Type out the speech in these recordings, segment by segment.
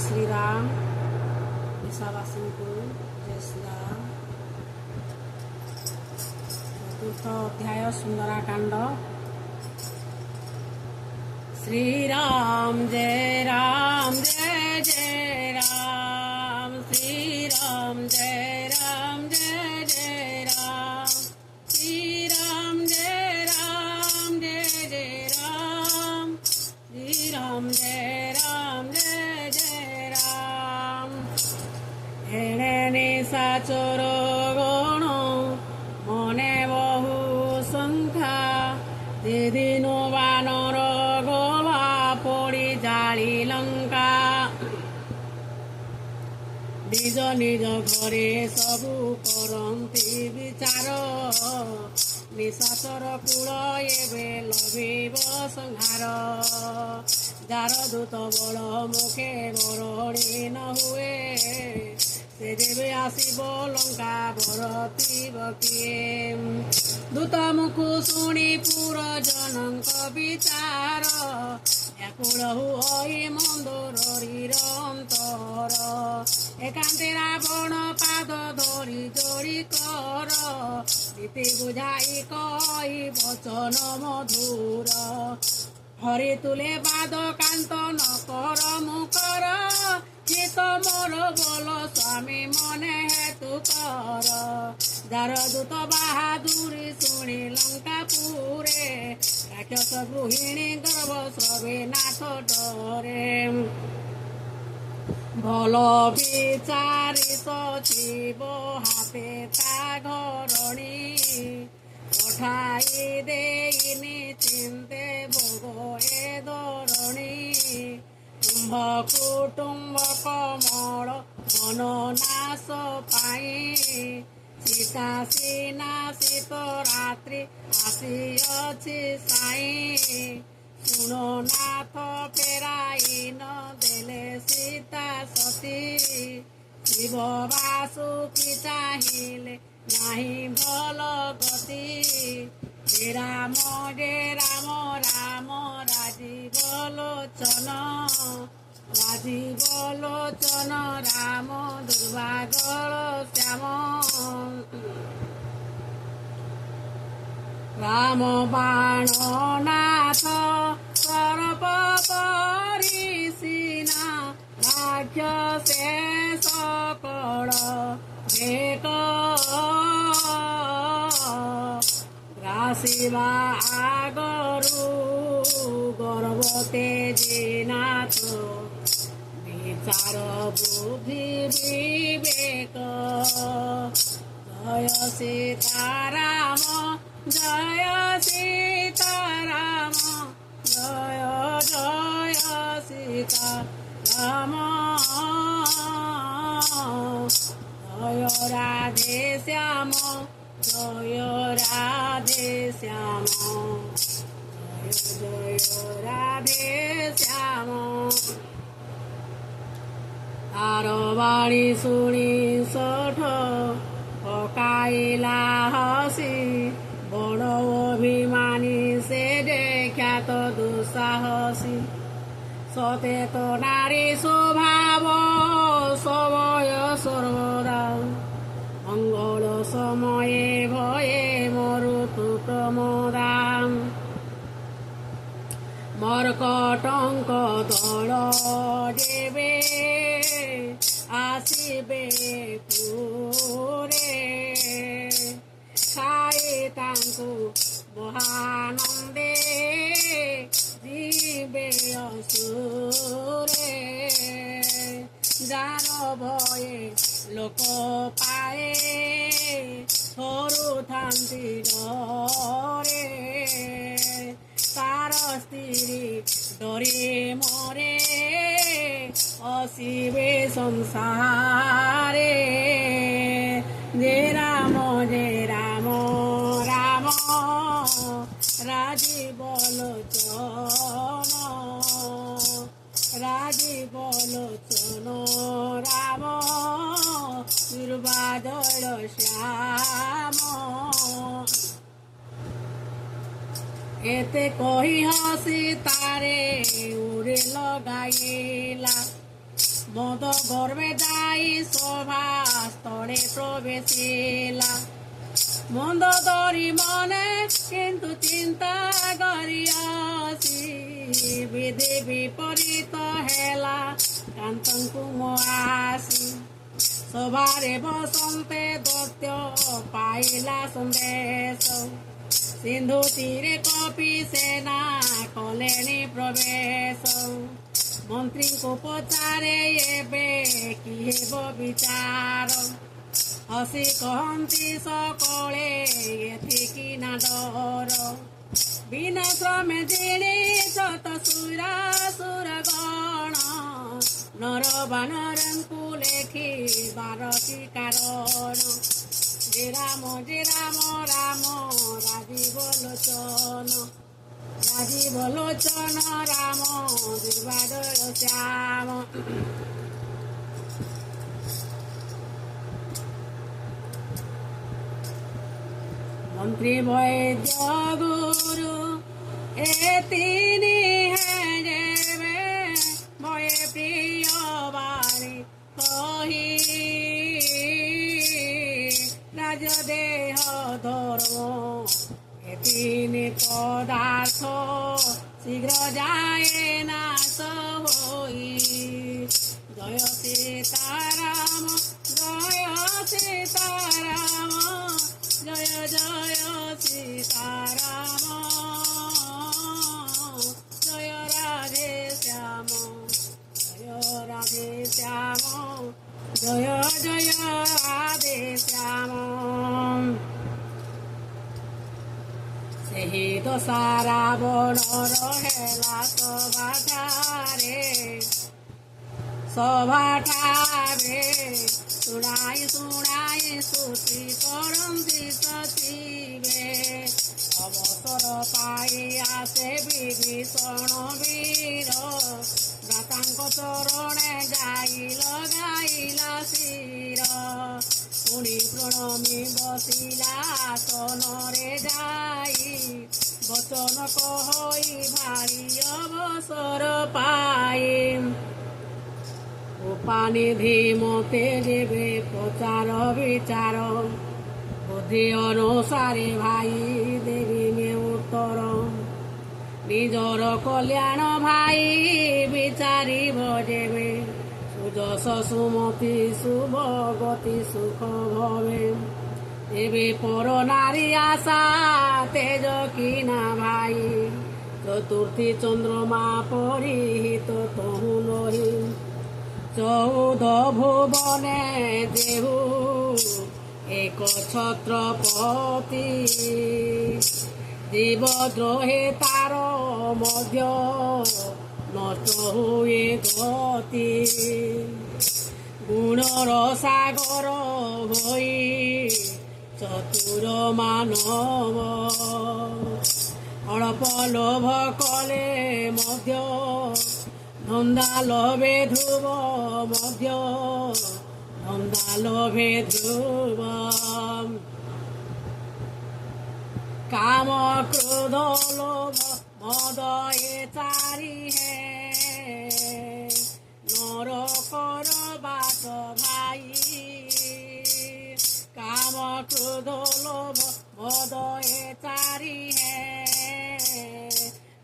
ଶ୍ରୀରାମ ଓଡ଼ିଶାବାସୀଙ୍କୁ ଜୟ ଶ୍ରୀରାମ। ଚତୁର୍ଥ ଅଧ୍ୟାୟ ସୁନ୍ଦରାକାଣ୍ଡ। ଶ୍ରୀରାମ ଜୟ ରାମ ଜୟ ଜୟ ରାମ, ଶ୍ରୀରାମ ଜୟ ରାମ ଜୟ ଜୟ ରାମ, ଶ୍ରୀରାମ ଜୟ ରାମ ଜୟ ଜୟ ରାମ, ଶ୍ରୀରାମ ଜୟ ରାମ ଜୟ ଜୟ ରାମ। ଏଣେ ନିଶାଚର ଗଣ ମନେ ବହୁ ସଂଖ୍ୟା, ଦିଦିନୁ ବାନର ଗଲା ପୋଡ଼ି ଜାଳି ଲଙ୍କା। ନିଜ ନିଜ ଘରେ ସବୁ କରନ୍ତି ବିଚାର, ନିଶାଚର କୂଳ ଏବେ ଲଭିବ ସଂହାର। ଯାର ଦୂତ ବଳ ମୁଖେ ବରଣୀ ନ ହୁଏ, ସେ ଯେବେ ଆସିବ ଲଙ୍କା ବରତିବ କିଏ। ଦୂତ ମୁଖ ଶୁଣି ପୁରଜନଙ୍କ ବିଚାର, ବ୍ୟାକୁଳ ହୁଏ ମନ୍ଦୋଦରୀର ଅନ୍ତର। ଏକାନ୍ତେ ରାବଣ ପାଦ ଧରି ଯୋଡ଼ି କର, ନୀତି ବୁଝାଇ କହି ବଚନ ମଧୁର। ହରି ତୁଲେ ବାଦ କାନ୍ତ ନ କର ମୁକର, ଯେ ତମର ବଲ ସ୍ୱାମୀ ମନେ ହେତୁ କର। ଯାର ଦୂତ ବାହାଦୁରୀ ଶୁଣି ଲଙ୍କାପୁରେ, ରାକ୍ଷସ ଗୃହିଣୀ ଗର୍ବ ସ୍ରବେ ନାଥ ଡରେ। ଭଲ ବିଚାରି ସଚିବ ହାତେ ତା ଘରଣୀ, ପଠାଇ ଦେଇନି ଚିନ୍ତେ ଭୋଗ ଏ ଧରଣୀ। କୁମ୍ଭ କୁଟୁମ୍ବ କମଳ ମନ ନାଶ ପାଇଁ, ସୀତା ସିନା ଶୀତ ରାତ୍ରି ଆସିଅଛି ସାଇଁ। ଶୁଣ ନାଥ ଫେରାଇ ନ ଦେଲେ ସୀତା ସତୀ, ଶିବ ବାସୁକି ଚାହିଁଲେ ନାହିଁ ଭଲ ଗତି। ଯେ ରାମ ରାମ ରାଜୀବ ଲୋଚନ, ରାଜୀବ ଲୋଚନ ରାମ ଦୁର୍ବାଗଳ ଶ୍ୟାମ। ରାମ ବାଣ ନାଥ ସରପ ପରି ସିନା, ରାକ୍ଷସେ ସକଳ ଭେକ। ଗ୍ରାସିବା ଆଗରୁ ଗର୍ଭତେ ଜିନାଥ, ବିଚାର ବୁଦ୍ଧି ବିବେକ। ଜୟ ସୀତାରାମ ଜୟ ସୀତାରାମ, ଜୟ ଜୟ ସୀତାରାମ। জয় রাধে শ্যাম, জয় রাধে শ্যাম, জয় জয় রাধে শ্যাম। তার বাণী শুনি ষঠ পকাইলা হসি, বড় অভিমানী সে খ্যাত দুঃসাহসী। সতেত নারী স্বভাব সবয় সর্বদা, মঙ্গল সময়ে ভয়ে মরুতু প্রমোদাম। মর্কটঙ্ক দল যেবে আসিবে পুরে, খাই তাঙ্কু মহানন্দে ଯିବେ ଅସୁରେ। ଯାର ଭଏ ଲୋକ ପାଏ ଥରୁଥାନ୍ତି ଡରେ, ତାର ସ୍ତ୍ରୀ ଡରି ମରେ ଆସିବେ ସଂସାରେ। ଯେ ରାମ ରାମ ରାଜୀବ ଲୋଚନ, রাজীব লোচন রাম দুর্বাদল শ্যাম। এতে কহি হসি তারে উড়ে লগাইলা মদ গর্বে যাই সভাস্থলে প্রবেশিলা মন্দ ধরি মনে কিন্তু চিন্তা করিয়াছি বিধি বিপরীত হেলা কান্তଙ୍କୁ ମୁଁ ଆସି ସଭାରେ ବସନ୍ତେ ଦୈତ୍ୟ ପାଇଲା ସନ୍ଦେଶ ସିନ୍ଧୁ ତୀରେ କପି ସେନା କଲେଣି ପ୍ରବେଶ ମନ୍ତ୍ରୀଙ୍କୁ ପଚାରେ ଏବେ କି ହେବ ବିଚାର ହସି କହନ୍ତି ସକଳେ ଏତିକି ନା ଡର ବିନା ଶ୍ରମେ ଜିଣିଷ ତ ସୁରାସୁର ଗଣ ନର ବାନରଙ୍କୁ ଲେଖିବାର କି କାରଣ ଯେ ରାମ ରାମ ରାଜୀବ ଲୋଚନ ରାମ ଦୁର୍ବାଦଳ ଶ୍ୟାମ মন্ত্রী বৈদ্য গুরু এ তিনি হেবে ভয়ে প্রিয় বাণী কহি রাজদেহ ধর্ম এ তিনি পদার্থ শীঘ্র যায় নাশ হই জয় সীতারাম জয় সীতারাম জয় জয় সীতারাম জয় রাধে শ্যাম জয় জয় রাধে শ্যাম ସେହି ଦଶା ରାବଣର ହେଲା ସଭାଠାରେ ଶୁଣାଇ ସ୍ତୁତି କରନ୍ତି ସଚିବେ ଅବସର ପାଇ ଆସେ ବିଭୀଷଣ ବୀର ଭ୍ରାତାଙ୍କ ଚରଣେ ଯାଇ ଲଗାଇଲା ଶିର ପୁଣି ପ୍ରଣମି ବସିଲା ଆସନରେ ଯାଇ ବଚନ କହି ଭାରି ଅବସର ପାଇ ଉପାନିଧି ମତେ ଦେବେ ପ୍ରଚାର ବିଚାର ବୁଦ୍ଧି ଅନୁସାରେ ଭାଇ ଦେବି ମେ ଉତ୍ତର ନିଜର କଲ୍ୟାଣ ଭାଇ ବିଚାରିବ ଯେବେ ସୁଯଶ ସୁମତି ଶୁଭ ଗତି ସୁଖ ଭବେ ଏବେ ପର ନାରୀ ଆଶା ତେଜ କିନା ଭାଇ ଚତୁର୍ଥୀ ଚନ୍ଦ୍ରମା ପରିହିତ ତହୁ ନହି চৌদ ভুবনে যেহু এক ছত্রপতি জীবদ্রোহে তার মধ্য নষ্ট হুয়ে গতি গুণর সাগর হই চতুর মানব অল্প লোভ কলে মধ্য ধন্দা লোভে ধ্রুব মধ্য ধন্দা লোভে ধ্রুব কাম ক্রোধ লোভ মদ এ চারি হে নরকর বাস ভাই কাম ক্রোধ লোভ মদ এ চারি হে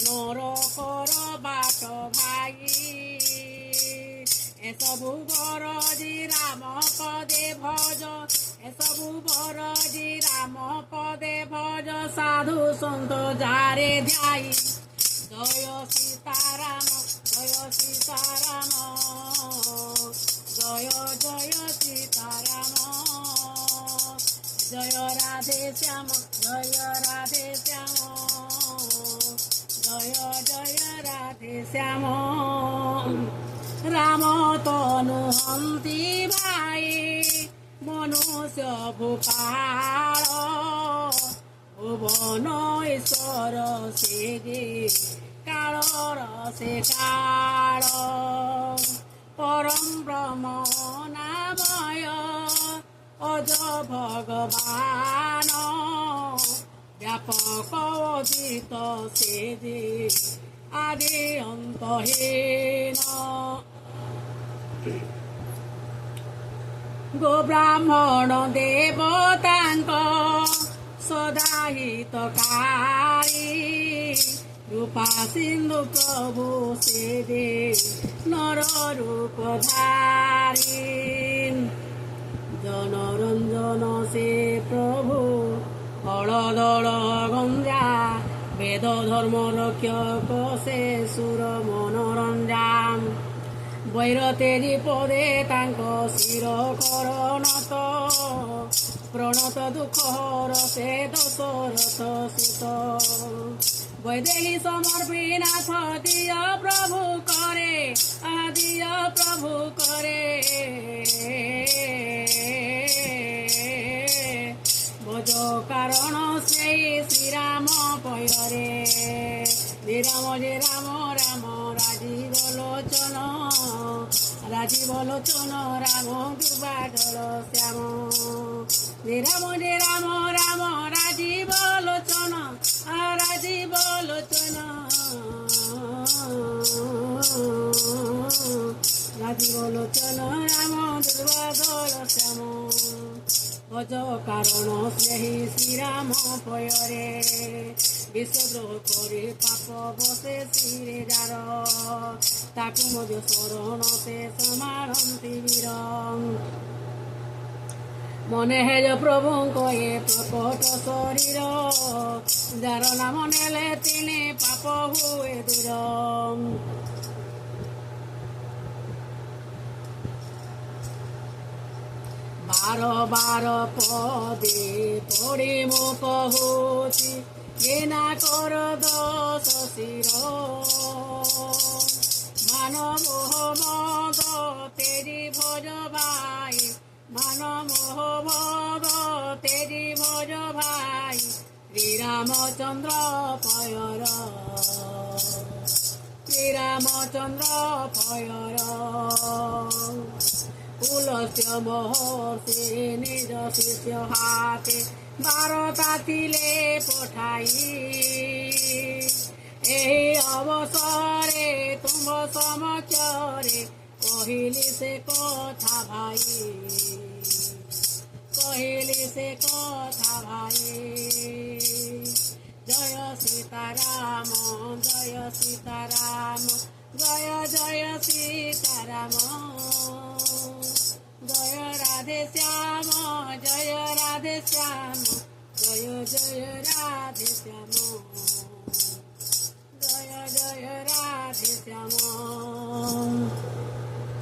নরকর বাস ভাই এসবু বরজি রাম পদে ভজ এসবু বরজি রাম পদে ভজ সাধু সন্ত যারে ধ্যাই জয় সীতারাম জয় সীতারাম জয় জয় সীতারাম জয় রাধে শ্যাম জয় রাধে শ্যাম জয় জয় রাধে শ্যাম রাম তনু হন্তি ভাই মনুষ্য ভূপাল ভুবন ঈশ্বর সে যে কালর সে কাল পরম ব্রহ্ম নাময় অজ ভগবান ব্যাপক অজিত সে যে আদি অন্তহীন ଗୋ ବ୍ରାହ୍ମଣ ଦେବତାଙ୍କ ସଦାହିତକାରୀ ରୂପା ସିନ୍ଧୁ ପ୍ରଭୁ ସେ ଦେ ନର ରୂପ ଧାରୀ ଜନରଞ୍ଜନ ସେ ପ୍ରଭୁ ହଳଦଳ ଗଞ୍ଜା ବେଦ ଧର୍ମ ରକ୍ଷକ ସେ ସୁର ମନୋରଞ୍ଜାମ ବୈର ତେରି ପଦେ ତାଙ୍କ ଶିର କରଣତ ପ୍ରଣତ ଦୁଃଖ ହର ସେ ଦଶରଥ ସୁତ ବୈଦେହୀ ସମର୍ପୀନାଥ ଦିଅ ପ୍ରଭୁ କରେ ଦିଅ ପ୍ରଭୁ କରେ ଭଜ କାରଣ ସେଇ ଶ୍ରୀରାମ ପୟରେ ଶ୍ରୀରାମ ଯେ ରାମ ରାମ ରାଜୀବ ଲୋଚନ ରାମ ଦୁର୍ବାଦଳ ଶ୍ୟାମ ରାମ ଯେ ରାମ ରାମ ରାଜୀବ ଲୋଚନ ରାଜୀବ ଲୋଚନ ରାମ ଦୁର୍ବାଦଳ ଶ୍ୟାମ ଭଜ କାରଣ ସେହି ଶ୍ରୀରାମ ପୟରେ ବିଶ୍ୱଦ୍ରୋହ କରି ପାପ ବସେ ଶିରେ ଯାର ତାକୁ ମଧ୍ୟ ଶରଣ ସେ ସମାରନ୍ତି ବୀର ମନେ ହେଜ ପ୍ରଭୁଙ୍କ ଏ ପ୍ରକଟ ଶରୀର ଯାର ନାମ ନେଲେ ତିନି ପାପ ହୁଏ ଦୂର ବାର ବାର ପଦେ ପଡ଼ି ମୁଁ କହୁଛି ଘେନା କର ଦଶ ଶିର ମାନ ମୋହ ମଦ ତେରି ଭଜ ଭାଇ ମାନ ମୋହ ମଦ ତେରି ଭଜ ଭାଇ ଶ୍ରୀରାମଚନ୍ଦ୍ର ପୟର পুলস্ত্য মহর্ষি নিজ শিষ্য হাতে বারতা ଥିଲେ পঠাই এই অবসরে তুম সমক্ষরে কহিলি সে কথা ভাই জয় সীতারাম জয় সীতারাম জয় জয় সীতারাম জয় রাধে শ্যাম জয় রাধে শ্যাম জয় জয় রাধে শ্যাম জয় জয় রাধে শ্যাম